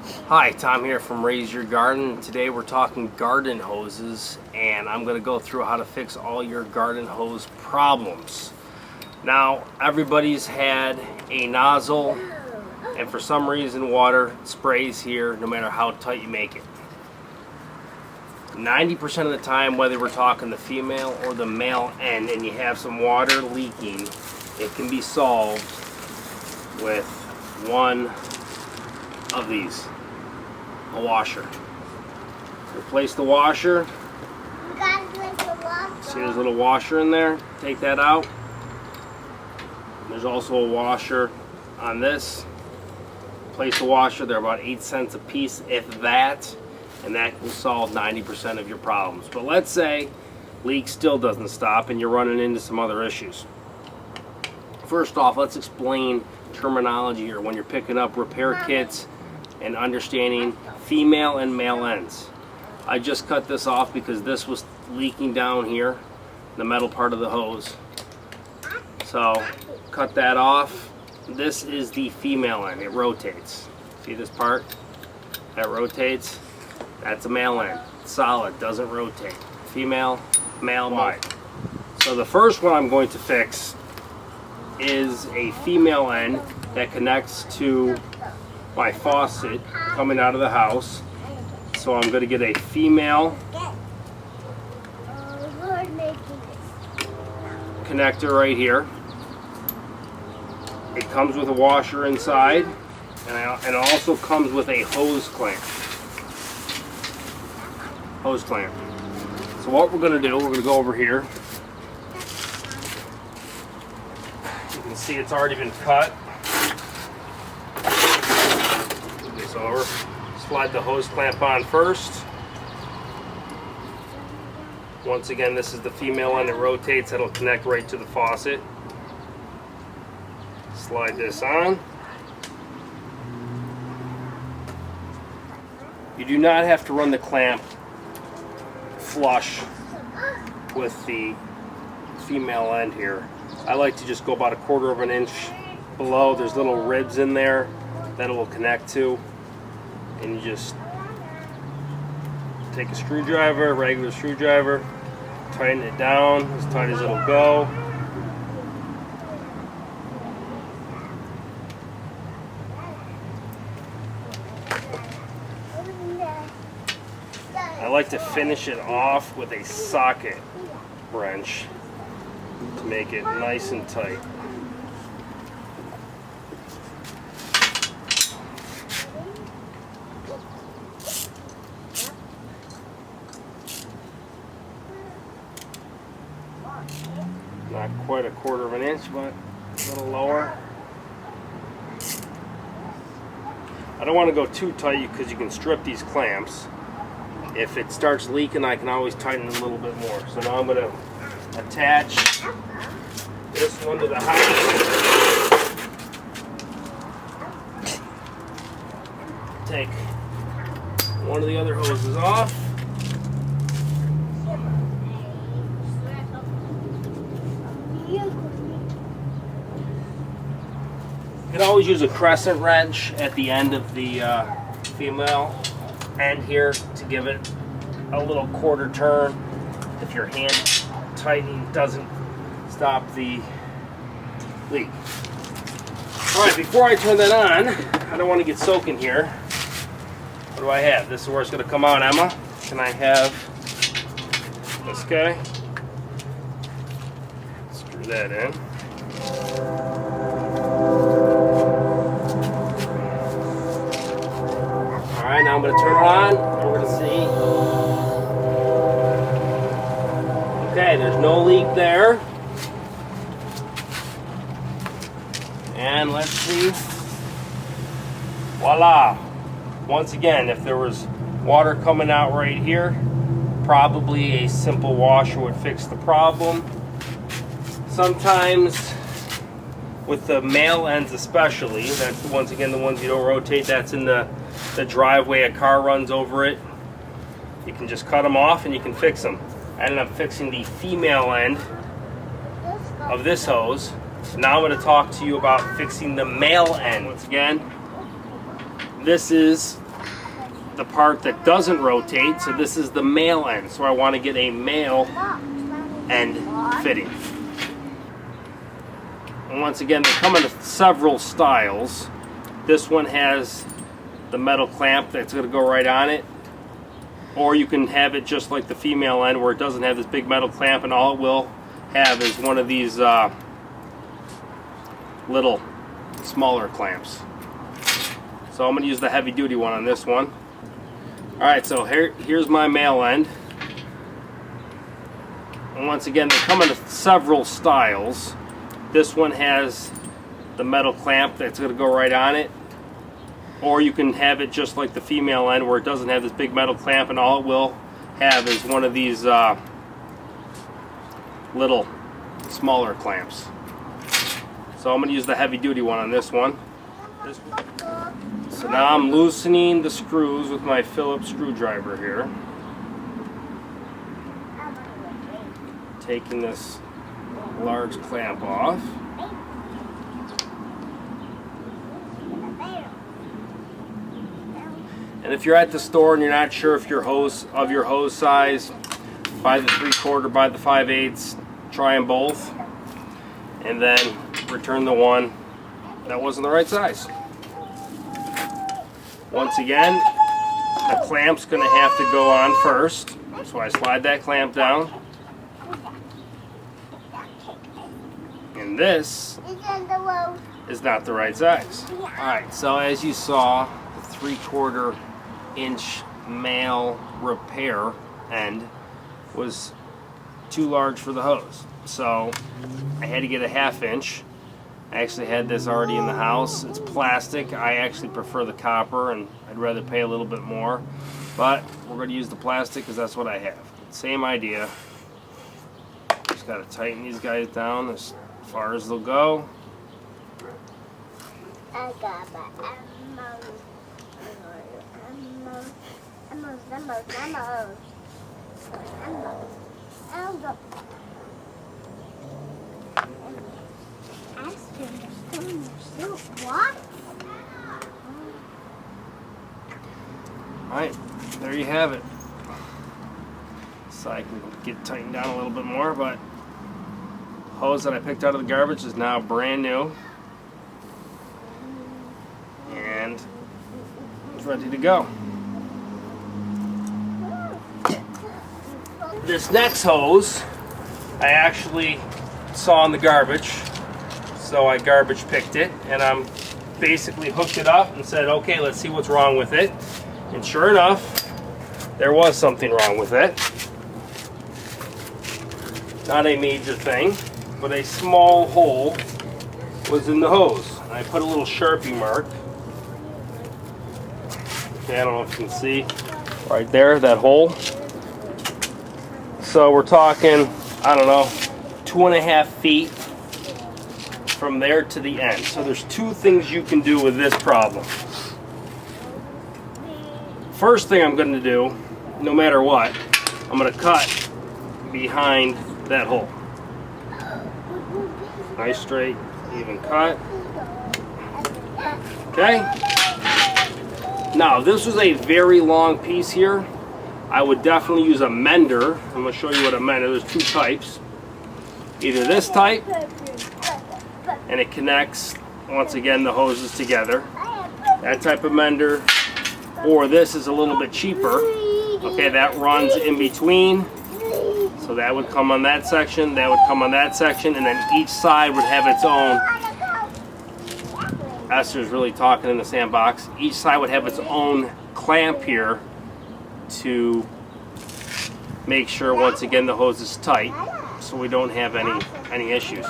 Hi, Tom here from Raise Your Garden. Today we're talking garden hoses, and I'm going to go through how to fix all your garden hose problems. Now, everybody's had a nozzle, and for some reason water sprays here no matter how tight you make it. 90% of the time, whether we're talking the female or the male end and you have some water leaking, it can be solved with one of these. A washer. Replace the washer. See, there's a little washer in there. Take that out. There's also a washer on this. Replace the washer. They're about 8 cents a piece, if that, and that will solve 90% of your problems. But let's say leak still doesn't stop and you're running into some other issues. First off, let's explain terminology here when you're picking up repair kits and understanding female and male ends. I just cut this off because this was leaking down here, the metal part of the hose. So cut that off. This is the female end. It rotates. See this part? That rotates. That's a male end. It's solid, doesn't rotate. Female, male might. So the first one I'm going to fix is a female end that connects to my faucet coming out of the house. So I'm going to get a female connector right here. It comes with a washer inside, and it also comes with a hose clamp. So what we're going to do, we're going to go over here. You can see it's already been cut. Over. Slide the hose clamp on first. Once again, this is the female end that rotates. It'll connect right to the faucet. Slide this on. You do not have to run the clamp flush with the female end here. I like to just go about 1/4 of an inch below. There's little ribs in there that it will connect to. And you just take a screwdriver, a regular screwdriver, tighten it down as tight as it'll go. I like to finish it off with a socket wrench to make it nice and tight. Not quite 1/4 of an inch, but a little lower. I don't want to go too tight because you can strip these clamps. If it starts leaking, I can always tighten it a little bit more. So now I'm going to attach this one to the house. Take one of the other hoses off. You can always use a crescent wrench at the end of the female end here to give it a little 1/4 turn if your hand tightening doesn't stop the leak. Alright, before I turn that on, I don't want to get soaking here. What do I have? This is where it's going to come out, Emma. Can I have this guy? Screw that in. Alright, now I'm going to turn it on, and we're going to see. Okay, there's no leak there. And let's see. Voila! Once again, if there was water coming out right here, probably a simple washer would fix the problem. Sometimes, with the male ends especially, that's once again the ones you don't rotate, that's in the driveway, a car runs over it, you can just cut them off and you can fix them. I ended up fixing the female end of this hose. Now I'm going to talk to you about fixing the male end. Once again, this is the part that doesn't rotate, so this is the male end. So I want to get a male end fitting. And once again, they come in several styles. This one has the metal clamp that's going to go right on it. Or you can have it just like the female end where it doesn't have this big metal clamp and all it will have is one of these little smaller clamps. So I'm going to use the heavy duty one on this one. Alright, so here's my male end. And once again, they come in several styles. This one has the metal clamp that's going to go right on it. Or you can have it just like the female end where it doesn't have this big metal clamp and all it will have is one of these little smaller clamps. So I'm going to use the heavy duty one on this one. So now I'm loosening the screws with my Phillips screwdriver here. Taking this large clamp off. And if you're at the store and you're not sure if your hose size, buy the 3/4, buy the 5/8, try them both, and then return the one that wasn't the right size. Once again, the clamp's going to have to go on first, so I slide that clamp down. And this is not the right size. Alright, so as you saw, the 3/4 inch male repair end was too large for the hose. So I had to get a 1/2 inch. I actually had this already in the house. It's plastic. I actually prefer the copper and I'd rather pay a little bit more. But we're going to use the plastic because that's what I have. Same idea. Just got to tighten these guys down as far as they'll go. Alright, there you have it. So I can get tightened down a little bit more, but hose that I picked out of the garbage is now brand new and it's ready to go. This next hose I actually saw in the garbage, so I garbage picked it and I'm basically hooked it up and said, okay, let's see what's wrong with it. And sure enough, there was something wrong with it. Not a major thing, but a small hole was in the hose. I put a little Sharpie mark. Okay, I don't know if you can see right there, that hole. So we're talking, I don't know, 2.5 feet from there to the end. So there's two things you can do with this problem. First thing I'm going to do, no matter what, I'm going to cut behind that hole. Nice straight, even cut. Okay. Now, if this was a very long piece here, I would definitely use a mender. I'm going to show you what a mender. There's two types. Either this type, and it connects, once again, the hoses together. That type of mender. Or this is a little bit cheaper. Okay, that runs in between. So that would come on that section, that would come on that section, and then each side would have its own. Esther's really talking in the sandbox. Each side would have its own clamp here to make sure, once again, the hose is tight so we don't have any issues.